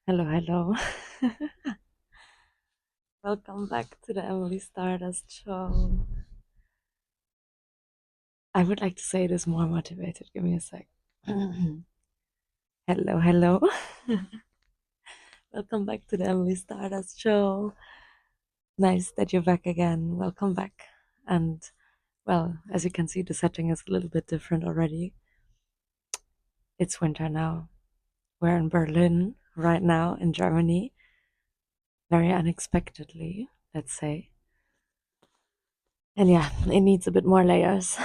Hello, hello. Welcome back to the Emily Stardust Show. I would like to say it is more motivated. Give me a sec. Hello, hello. Welcome back to the Emily Stardust Show. Nice that you're back again. Welcome back. And, well, as you can see, the setting is a little bit different already. It's winter now. We're in Berlin right now in Germany. Very unexpectedly, let's say. And yeah, it needs a bit more layers.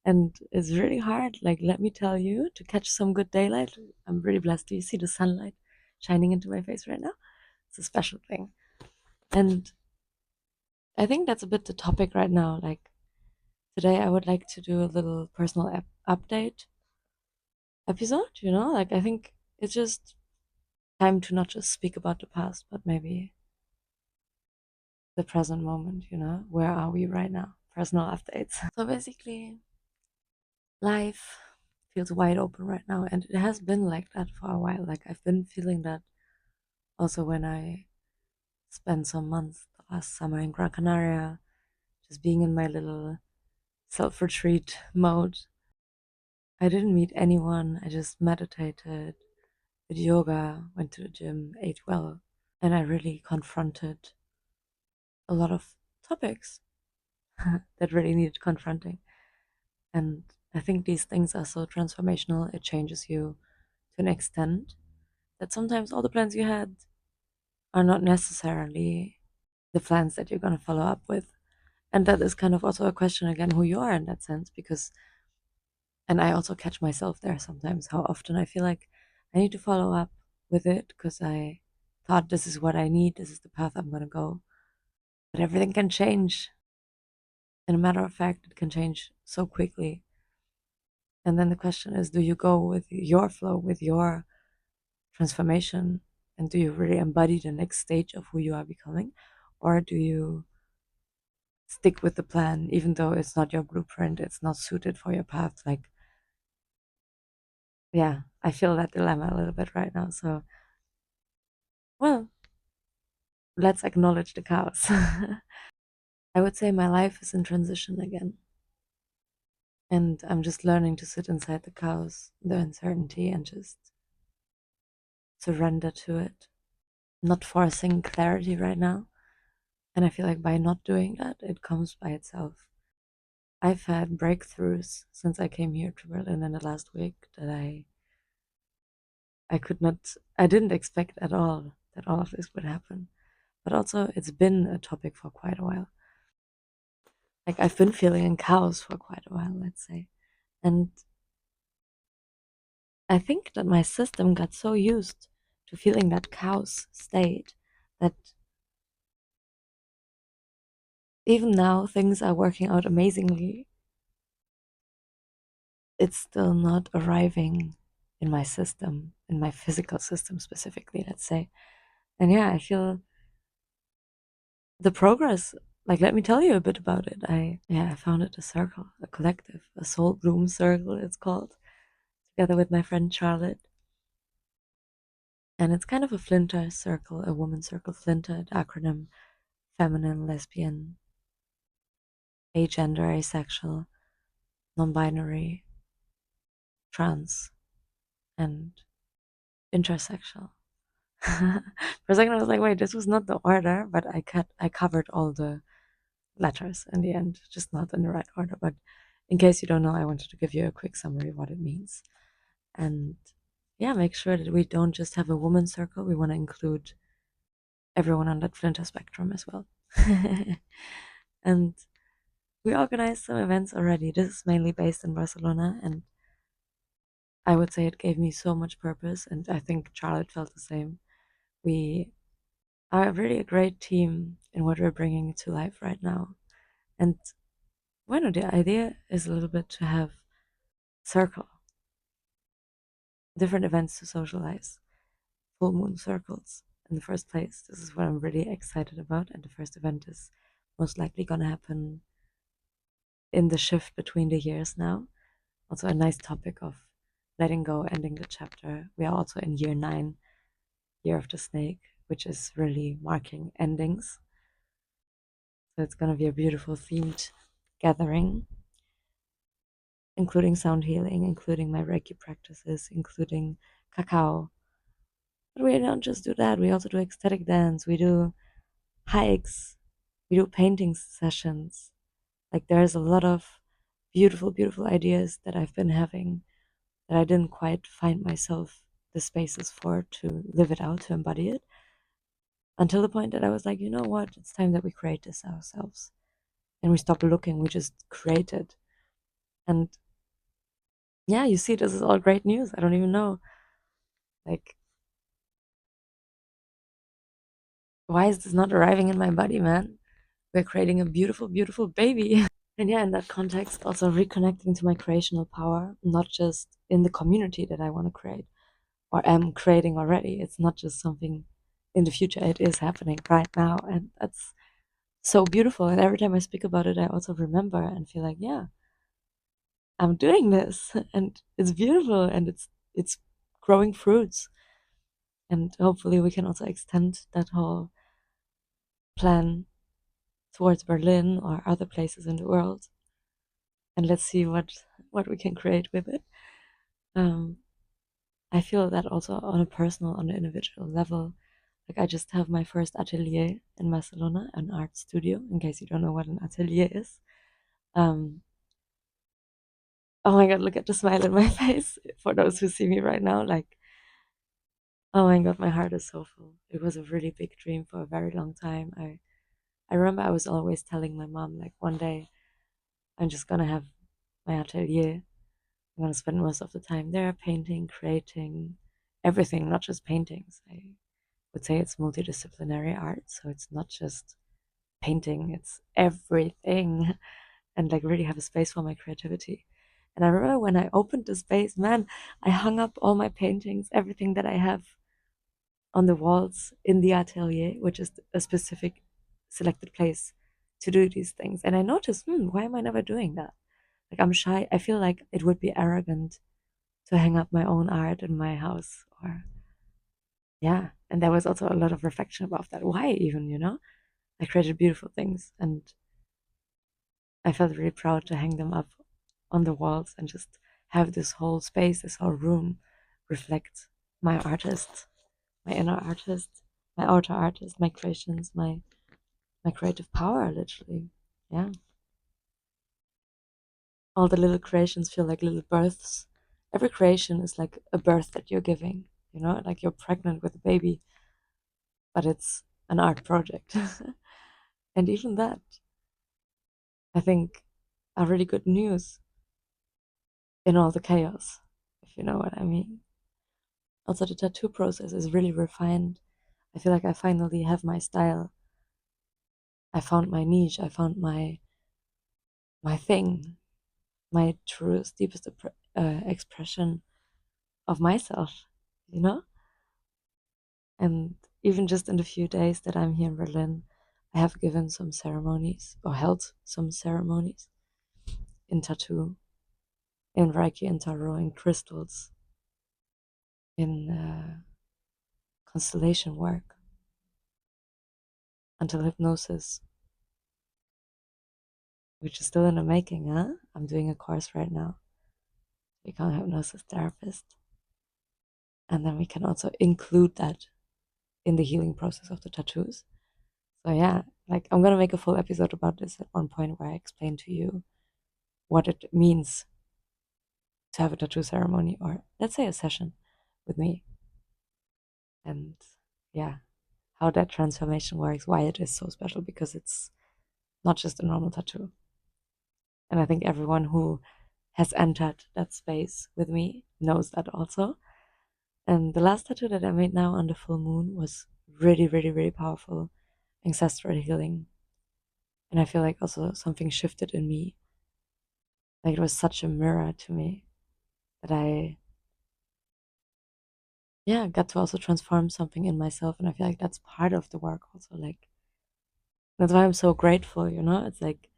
And it's really hard, like, let me tell you, to catch some good daylight. I'm really blessed. Do you see the sunlight shining into my face right now? It's a special thing. And I think that's a bit the topic right now. Like, today I would like to do a little personal update episode, Like, I think it's just time to not just speak about the past, but maybe the present moment. Where are we right now? Personal updates. So basically, life feels wide open right now, and it has been like that for a while. Like, I've been feeling that also when I spent some months last summer in Gran Canaria, just being in my little self retreat mode. I didn't meet anyone, I just meditated, did yoga, went to the gym, ate well, and I really confronted a lot of topics that really needed confronting. And I think these things are so transformational, it changes you to an extent that sometimes all the plans you had are not necessarily the plans that you're going to follow up with. And that is kind of also a question again who you are in that sense, because, and I also catch myself there sometimes, how often I feel like I need to follow up with it because I thought this is what I need, this is the path I'm going to go. But everything can change. In a matter of fact, it can change so quickly. And then the question is, do you go with your flow, with your transformation? And do you really embody the next stage of who you are becoming? Or do you stick with the plan, even though it's not your blueprint, it's not suited for your path? Like, yeah, I feel that dilemma a little bit right now. So, well, let's acknowledge the chaos. I would say my life is in transition again. And I'm just learning to sit inside the chaos, the uncertainty, and just surrender to it. Not forcing clarity right now. And I feel like by not doing that, it comes by itself. I've had breakthroughs since I came here to Berlin in the last week that I didn't expect at all that all of this would happen. But also, it's been a topic for quite a while. Like, I've been feeling in chaos for quite a while, let's say. And I think that my system got so used to feeling that chaos state that even now things are working out amazingly. It's still not arriving in my system, in my physical system specifically, let's say. And yeah, I feel the progress. Like, let me tell you a bit about it. I founded a circle, a collective, a soul bloom circle, it's called, together with my friend Charlotte. And it's kind of a flinter circle, a woman circle. Flinter, the acronym: feminine, lesbian, agender, asexual, non-binary, trans, and intersexual. For a second, I was like, wait, this was not the order, but I covered all the letters in the end, just not in the right order. But in case you don't know, I wanted to give you a quick summary of what it means. And yeah, make sure that we don't just have a woman circle, we want to include everyone on that flinter spectrum as well. And we organized some events already. This is mainly based in Barcelona, and I would say it gave me so much purpose, and I think Charlotte felt the same. We are really a great team in what we're bringing to life right now. And bueno, the idea is a little bit to have circle, different events to socialize, full moon circles in the first place. This is what I'm really excited about, and the first event is most likely gonna happen in the shift between the years now. Also a nice topic of letting go, ending the chapter. We are also in year 9 Year of the Snake, which is really marking endings. So it's going to be a beautiful themed gathering, including sound healing, including my Reiki practices, including cacao. But we don't just do that, we also do ecstatic dance, we do hikes, we do painting sessions. Like there's a lot of beautiful, beautiful ideas that I've been having that I didn't quite find myself the spaces for to live it out, to embody it, until the point that I was like, you know what, it's time that we create this ourselves. And we stopped looking, we just created. And yeah, you see, this is all great news. I don't even know. Like, why is this not arriving in my body, man? We're creating a beautiful, beautiful baby. And yeah, in that context, also reconnecting to my creational power, not just in the community that I want to create or am creating already. It's not just something in the future, it is happening right now. And that's so beautiful. And every time I speak about it, I also remember and feel like, yeah, I'm doing this and it's beautiful and it's growing fruits. And hopefully we can also extend that whole plan towards Berlin or other places in the world. And let's see what we can create with it. Um, I feel that also on a personal, on an individual level. Like I just have my first atelier in Barcelona, an art studio. In case you don't know what an atelier is. Um, oh my god, look at the smile in my face for those who see me right now. Like, oh my god, my heart is so full. It was a really big dream for a very long time. I remember I was always telling my mom like one day I'm just gonna have my atelier. I'm gonna spend most of the time there painting, creating everything, not just paintings. I would say it's multidisciplinary art, so it's not just painting, it's everything, and like really have a space for my creativity. And I remember when I opened the space, man, I hung up all my paintings, everything that I have on the walls in the atelier, which is a specific selected place to do these things. And I noticed, why am I never doing that? Like I'm shy. I feel like it would be arrogant to hang up my own art in my house or yeah. And there was also a lot of reflection about that. Why even, I created beautiful things and I felt really proud to hang them up on the walls and just have this whole space, this whole room reflect my artist, my inner artist, my outer artist, my creations, my creative power literally. Yeah. All the little creations feel like little births. Every creation is like a birth that you're giving, like you're pregnant with a baby, but it's an art project. And even that, I think, are really good news in all the chaos, if you know what I mean. Also, the tattoo process is really refined. I feel like I finally have my style. I found my niche. I found my thing, my truest, deepest expression of myself, you know? And even just in the few days that I'm here in Berlin, I have given some ceremonies or held some ceremonies in tattoo, in Reiki, in tarot, in crystals, in constellation work, until hypnosis, which is still in the making, huh? I'm doing a course right now to become a hypnosis therapist. And then we can also include that in the healing process of the tattoos. So yeah, like I'm gonna make a full episode about this at one point where I explain to you what it means to have a tattoo ceremony or let's say a session with me. And yeah, how that transformation works, why it is so special because it's not just a normal tattoo. And I think everyone who has entered that space with me knows that also. And the last tattoo that I made now on the full moon was really, really, really powerful ancestral healing. And I feel like also something shifted in me. Like it was such a mirror to me that yeah, got to also transform something in myself. And I feel like that's part of the work also. Like, that's why I'm so grateful, It's like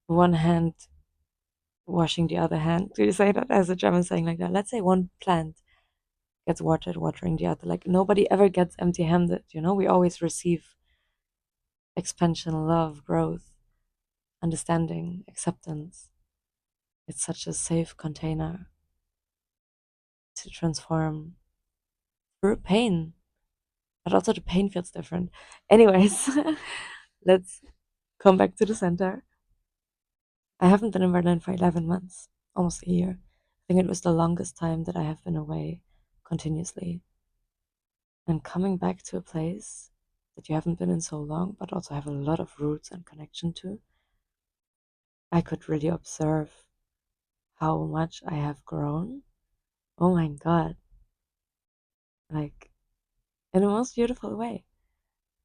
one hand washing the other hand. Do you say that as a German saying like that? Let's say one plant gets watered, watering the other. Like nobody ever gets empty-handed, we always receive expansion, love, growth, understanding, acceptance. It's such a safe container to transform through pain, but also the pain feels different. Anyways, let's come back to the center. I haven't been in Berlin for 11 months, almost a year. I think it was the longest time that I have been away continuously. And coming back to a place that you haven't been in so long, but also have a lot of roots and connection to, I could really observe how much I have grown. Oh my God. Like, in the most beautiful way.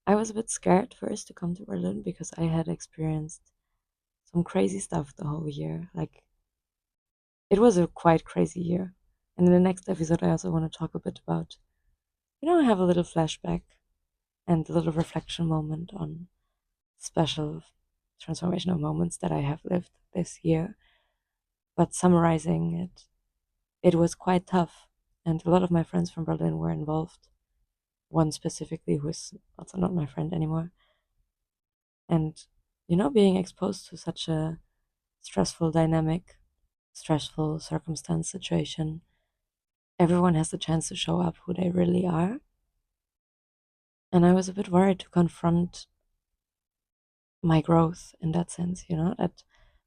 I was a bit scared first to come to Berlin because I had experienced some crazy stuff the whole year. Like, it was a quite crazy year. And in the next episode, I also want to talk a bit about, I have a little flashback and a little reflection moment on special transformational moments that I have lived this year. But summarizing it, it was quite tough. And a lot of my friends from Berlin were involved. One specifically who is also not my friend anymore. And, being exposed to such a stressful dynamic, stressful circumstance situation, everyone has the chance to show up who they really are. And I was a bit worried to confront my growth in that sense, that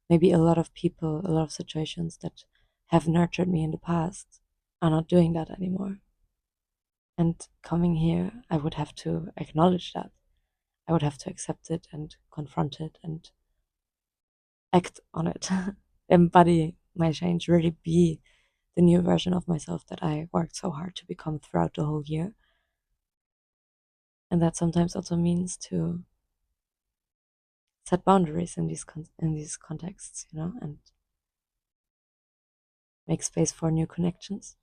maybe a lot of people, a lot of situations that have nurtured me in the past are not doing that anymore. And coming here, I would have to acknowledge that. I would have to accept it and confront it and act on it, embody my change, really be the new version of myself that I worked so hard to become throughout the whole year. And that sometimes also means to set boundaries in these contexts, and make space for new connections.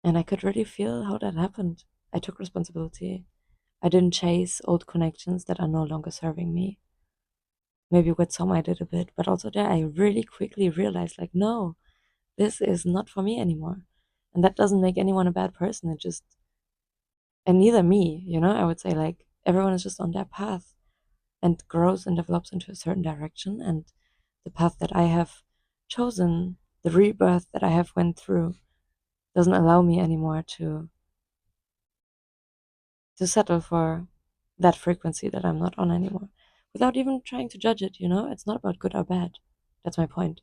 And I could really feel how that happened. I took responsibility. I didn't chase old connections that are no longer serving me. Maybe with some I did a bit, but also there I really quickly realized, like, no, this is not for me anymore. And that doesn't make anyone a bad person. It just, and neither me, I would say, like, everyone is just on their path and grows and develops into a certain direction. And the path that I have chosen, the rebirth that I have went through, doesn't allow me anymore to settle for that frequency that I'm not on anymore without even trying to judge it, It's not about good or bad. That's my point.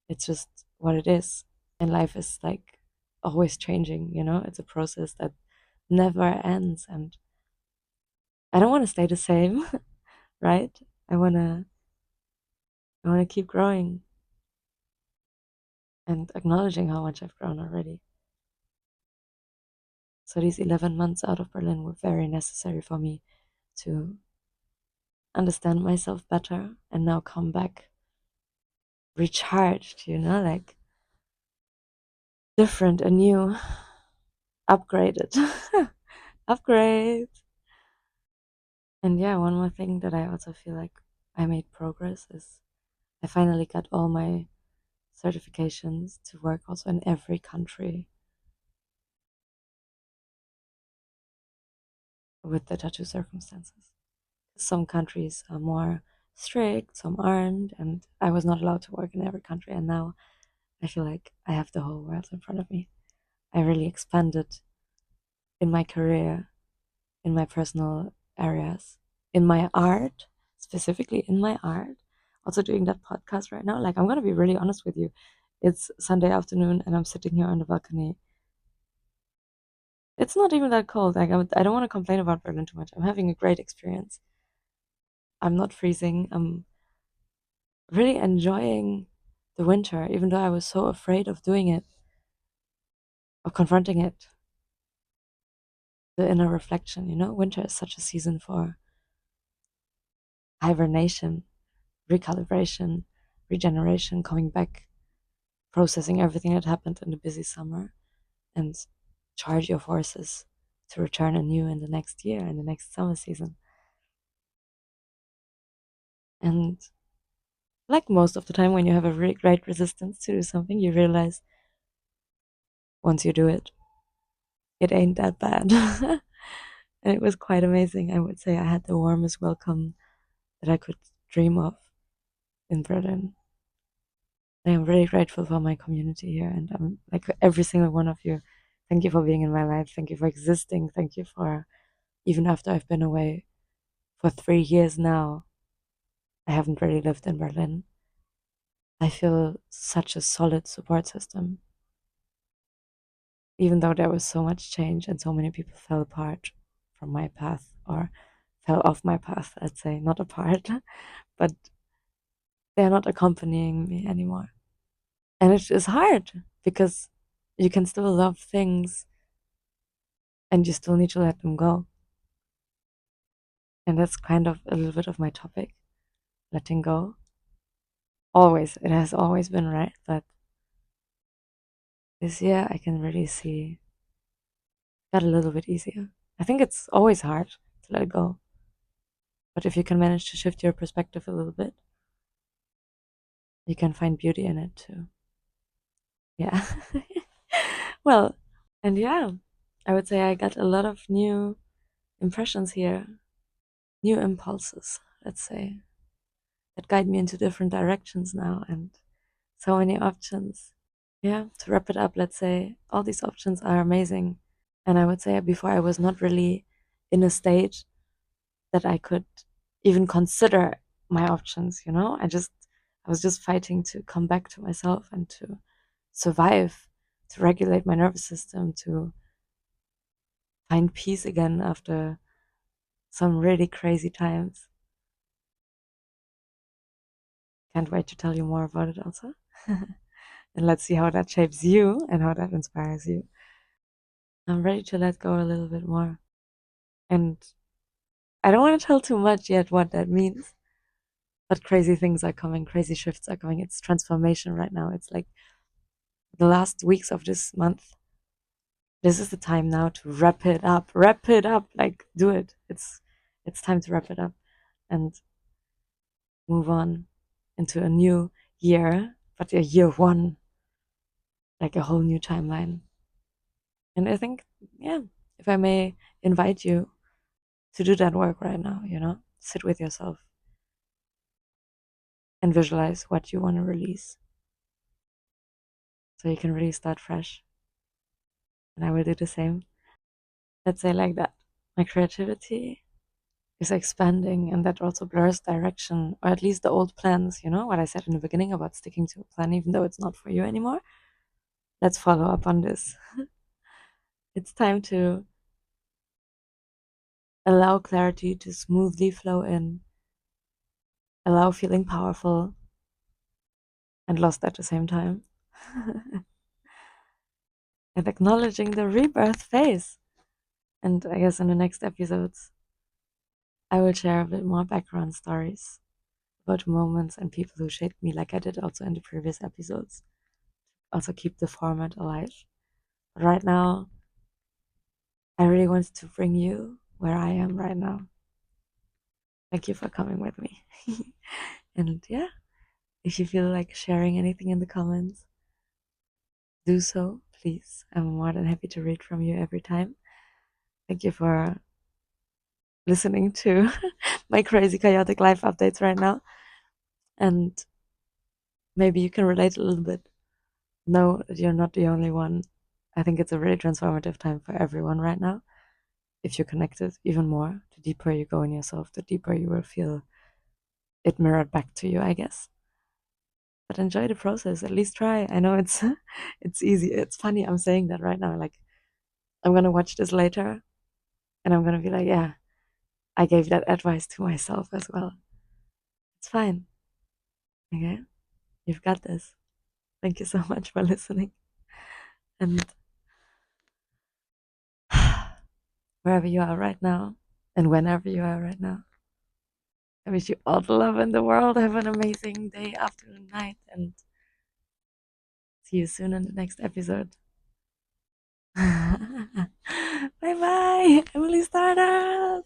It's just what it is. And life is like always changing, It's a process that never ends. And I don't want to stay the same, right? I want to I want to keep growing and acknowledging how much I've grown already. So these 11 months out of Berlin were very necessary for me to understand myself better and now come back recharged, like different, anew, upgraded. Upgrade. And yeah, one more thing that I also feel like I made progress is I finally got all my certifications to work also in every country with the tattoo circumstances. Some countries are more strict, some aren't, and I was not allowed to work in every country. And now I feel like I have the whole world in front of me. I really expanded in my career, in my personal areas, in my art, specifically in my art. Also doing that podcast right now. Like, I'm gonna be really honest with you. It's Sunday afternoon and I'm sitting here on the balcony. It's not even that cold. Like, I don't want to complain about Berlin too much. I'm having a great experience. I'm not freezing. I'm really enjoying the winter, even though I was so afraid of doing it, of confronting it. The inner reflection, winter is such a season for hibernation, recalibration, regeneration, coming back, processing everything that happened in the busy summer, and charge your forces to return anew in the next year, in the next summer season. And like most of the time, when you have a really great resistance to do something, you realize once you do it, it ain't that bad. And it was quite amazing. I would say I had the warmest welcome that I could dream of in Berlin. I am very grateful for my community here, and I'm like every single one of you. Thank you for being in my life. Thank you for existing. Thank you for, even after I've been away for 3 years now, I haven't really lived in Berlin. I feel such a solid support system, even though there was so much change and so many people fell apart from my path or fell off my path, let's say, not apart, but they're not accompanying me anymore. And it is hard because you can still love things and you still need to let them go. And that's kind of a little bit of my topic, letting go. Always, it has always been right, but this year I can really see it got a little bit easier. I think it's always hard to let go, but if you can manage to shift your perspective a little bit, you can find beauty in it too. Yeah. Well, and yeah, I would say I got a lot of new impressions here, new impulses, let's say, that guide me into different directions now, and so many options. Yeah, to wrap it up, let's say all these options are amazing. And I would say before I was not really in a state that I could even consider my options, you know? I was just fighting to come back to myself and to survive, to regulate my nervous system, to find peace again after some really crazy times. Can't wait to tell you more about it also. And let's see how that shapes you and how that inspires you. I'm ready to let go a little bit more. And I don't want to tell too much yet what that means, but crazy things are coming, crazy shifts are coming. It's transformation right now. It's like the last weeks of this month. This is the time now to wrap it up. Wrap it up. Like do it. It's time to wrap it up and move on into a new year, but a year one, like a whole new timeline. And I think, yeah, if I may invite you to do that work right now, you know, sit with yourself and visualize what you want to release so you can really start fresh. And I will do the same. Let's say like that. My creativity is expanding, and that also blurs direction, or at least the old plans, you know, what I said in the beginning about sticking to a plan, even though it's not for you anymore. Let's follow up on this. It's time to allow clarity to smoothly flow in, allow feeling powerful and lost at the same time, and acknowledging the rebirth phase. And I guess in the next episodes, I will share a bit more background stories about moments and people who shaped me, like I did also in the previous episodes. Also, keep the format alive. But right now, I really wanted to bring you where I am right now. Thank you for coming with me. And yeah, if you feel like sharing anything in the comments, do so, please. I'm more than happy to read from you every time. Thank you for listening to my crazy, chaotic life updates right now. And maybe you can relate a little bit. Know that you're not the only one. I think it's a really transformative time for everyone right now. If you're connected even more, the deeper you go in yourself, the deeper you will feel it mirrored back to you, I guess. But enjoy the process. At least try. I know it's it's easy. It's funny I'm saying that right now. Like I'm gonna watch this later and I'm gonna be like, yeah, I gave that advice to myself as well. It's fine. Okay? You've got this. Thank you so much for listening. And wherever you are right now, and whenever you are right now, I wish you all the love in the world. Have an amazing day, afternoon, night, and see you soon in the next episode. Bye bye, Emily Stardust.